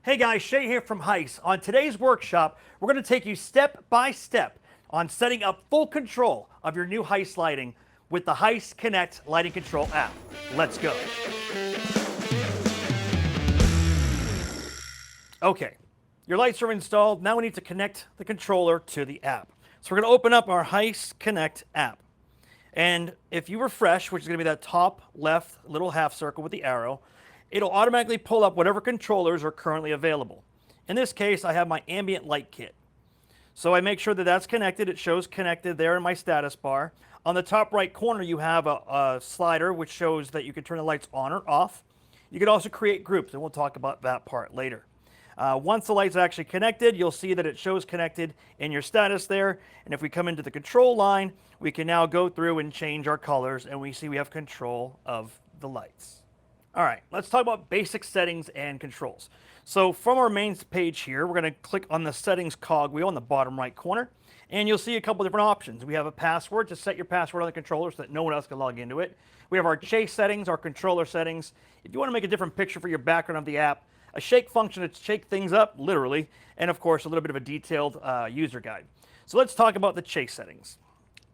Hey guys, Shay here from Heise. On today's workshop, we're going to take you step by step on setting up full control of your new Heise lighting with the Heise Connect lighting control app. Let's go. Okay, your lights are installed. Now we need to connect the controller to the app. So we're going to open up our Heise Connect app. And if you refresh, which is going to be that top left little half circle with the arrow, it'll automatically pull up whatever controllers are currently available. In this case, I have my ambient light kit. So I make sure that that's connected. It shows connected there in my status bar. On the top right corner, you have a slider which shows that you can turn the lights on or off. You can also create groups, and we'll talk about that part later. Once the light's actually connected, you'll see that it shows connected in your status there. And if we come into the control line, we can now go through and change our colors, and we see we have control of the lights. All right, let's talk about basic settings and controls. So from our main page here, we're going to click on the settings cogwheel in the bottom right corner, and you'll see a couple different options. We have a password to set your password on the controller so that no one else can log into it. We have our chase settings, our controller settings. If you want to make a different picture for your background of the app, a shake function to shake things up, literally, and of course a little bit of a detailed user guide. So let's talk about the chase settings.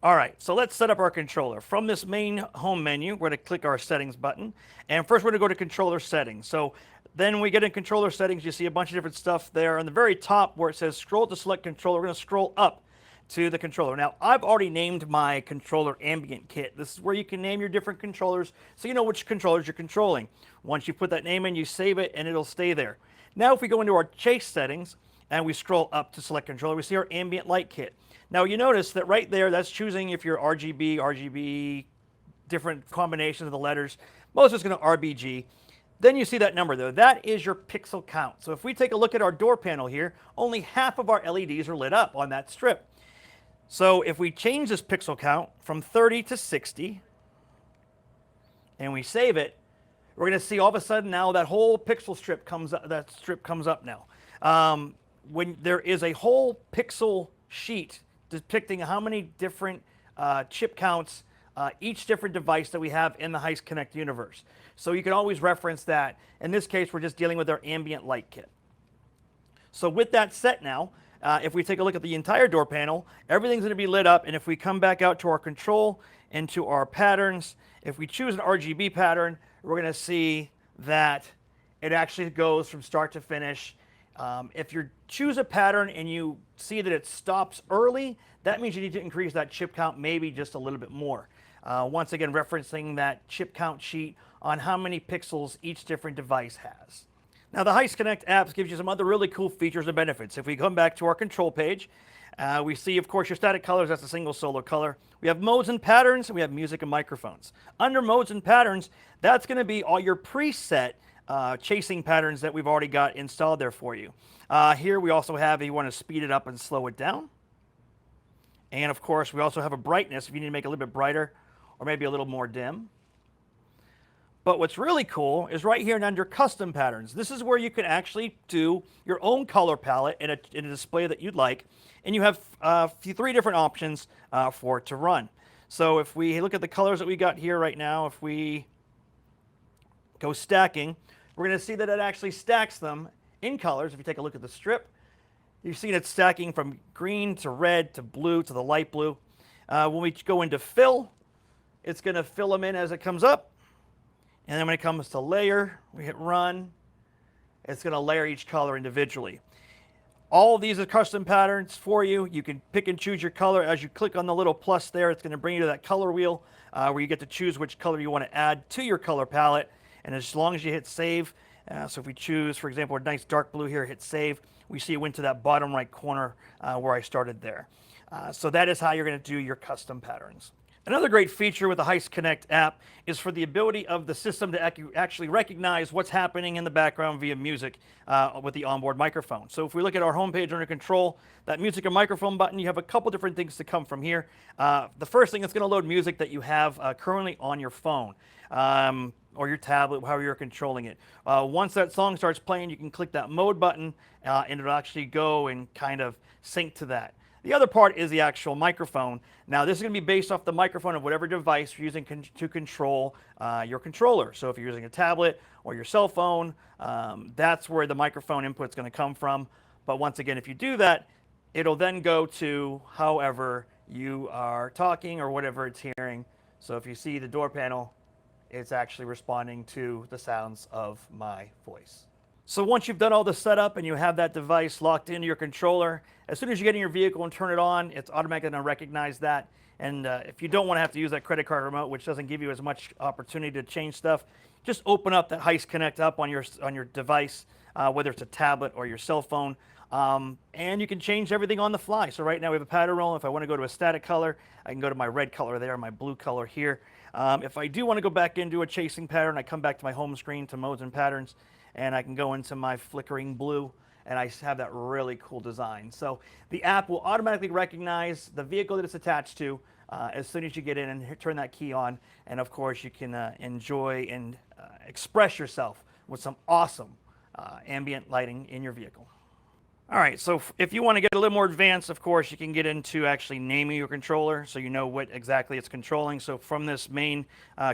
All right, so let's set up our controller. From this main home menu, we're going to click our settings button. And first we're going to go to controller settings. So then we get in controller settings, you see a bunch of different stuff there. On the very top where it says scroll to select controller, we're going to scroll up to the controller. Now, I've already named my controller ambient kit. This is where you can name your different controllers so you know which controllers you're controlling. Once you put that name in, you save it and it'll stay there. Now, if we go into our chase settings and we scroll up to select controller, we see our ambient light kit. Now you notice that right there, that's choosing if you're RGB, different combinations of the letters. Most of it's going to RBG. Then you see that number there. That is your pixel count. So if we take a look at our door panel here, only half of our LEDs are lit up on that strip. So if we change this pixel count from 30 to 60, and we save it, we're going to see all of a sudden now that whole pixel strip comes up, that strip comes up now. When there is a whole pixel sheet depicting how many different chip counts each different device that we have in the Heise Connect universe. So you can always reference that. In this case, we're just dealing with our ambient light kit. So with that set now, if we take a look at the entire door panel, everything's going to be lit up. And if we come back out to our control and to our patterns, if we choose an RGB pattern, we're going to see that it actually goes from start to finish. If you choose a pattern and you see that it stops early, that means you need to increase that chip count maybe just a little bit more. Once again, referencing that chip count sheet on how many pixels each different device has. Now, the Heise Connect apps gives you some other really cool features and benefits. If we come back to our control page, we see, of course, your static colors. That's a single solo color. We have modes and patterns, and we have music and microphones. Under modes and patterns, that's going to be all your preset chasing patterns that we've already got installed there for you. Here we also have if you want to speed it up and slow it down. And of course, we also have a brightness if you need to make it a little bit brighter or maybe a little more dim. But what's really cool is right here and under custom patterns. This is where you can actually do your own color palette in a display that you'd like. And you have three different options for it to run. So if we look at the colors that we got here right now, if we go stacking, we're going to see that it actually stacks them in colors. If you take a look at the strip, you've seen it stacking from green to red to blue to the light blue. When we go into fill, it's going to fill them in as it comes up. And then when it comes to layer, we hit run. It's going to layer each color individually. All of these are custom patterns for you. You can pick and choose your color. As you click on the little plus there, it's going to bring you to that color wheel where you get to choose which color you want to add to your color palette. And as long as you hit save, so if we choose, for example, a nice dark blue here, hit save, we see it went to that bottom right corner where I started there. So that is how you're going to do your custom patterns. Another great feature with the Heise Connect app is for the ability of the system to actually recognize what's happening in the background via music with the onboard microphone. So if we look at our homepage under control, that music and microphone button, you have a couple different things to come from here. The first thing, it's going to load music that you have currently on your phone or your tablet, however you're controlling it. Once that song starts playing, you can click that mode button and it'll actually go and kind of sync to that. The other part is the actual microphone. Now, this is going to be based off the microphone of whatever device you're using to control your controller. So if you're using a tablet or your cell phone, that's where the microphone input is going to come from. But once again, if you do that, it'll then go to however you are talking or whatever it's hearing. So if you see the door panel, it's actually responding to the sounds of my voice. So once you've done all the setup and you have that device locked into your controller, as soon as you get in your vehicle and turn it on, it's automatically going to recognize that. And if you don't want to have to use that credit card remote, which doesn't give you as much opportunity to change stuff, just open up that Heise Connect up on your device, whether it's a tablet or your cell phone, and you can change everything on the fly. So right now we have a pattern roll. If I want to go to a static color, I can go to my red color there, my blue color here. If I do want to go back into a chasing pattern, I come back to my home screen to modes and patterns, and I can go into my flickering blue, and I have that really cool design. So the app will automatically recognize the vehicle that it's attached to as soon as you get in and turn that key on. And of course, you can enjoy and express yourself with some awesome ambient lighting in your vehicle. All right, so if you want to get a little more advanced, of course, you can get into actually naming your controller so you know what exactly it's controlling. So from this main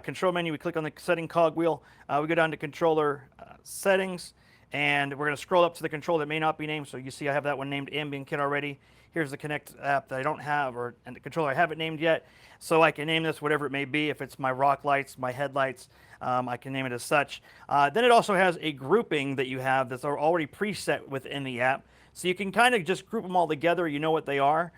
control menu, we click on the setting cogwheel. We go down to controller settings, and we're going to scroll up to the controller that may not be named. So you see I have that one named Ambient Kit already. Here's the Connect app that I don't have, and the controller I haven't named yet. So I can name this whatever it may be. If it's my rock lights, my headlights, I can name it as such. Then it also has a grouping that you have that's already preset within the app. So you can kind of just group them all together. You know what they are.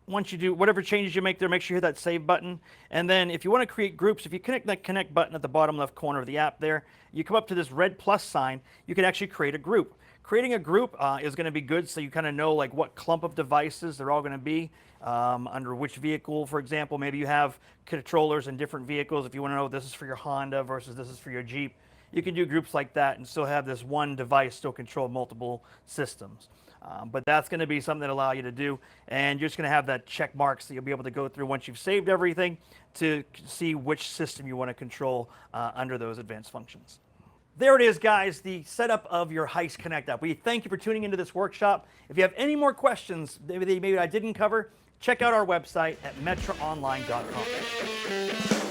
Once you do whatever changes you make there, make sure you hit that save button. And then if you want to create groups, if you connect that connect button at the bottom left corner of the app there, you come up to this red plus sign, you can actually create a group. Creating a group is going to be good so you kind of know like what clump of devices they're all going to be under which vehicle. For example, maybe you have controllers in different vehicles. If you want to know this is for your Honda versus this is for your Jeep, you can do groups like that and still have this one device still control multiple systems. But that's going to be something that allow you to do, and you're just going to have that check marks that you'll be able to go through once you've saved everything to see which system you want to control under those advanced functions. There it is, guys, the setup of your Heise Connect app. We thank you for tuning into this workshop. If you have any more questions maybe I didn't cover, check out our website at metraonline.com.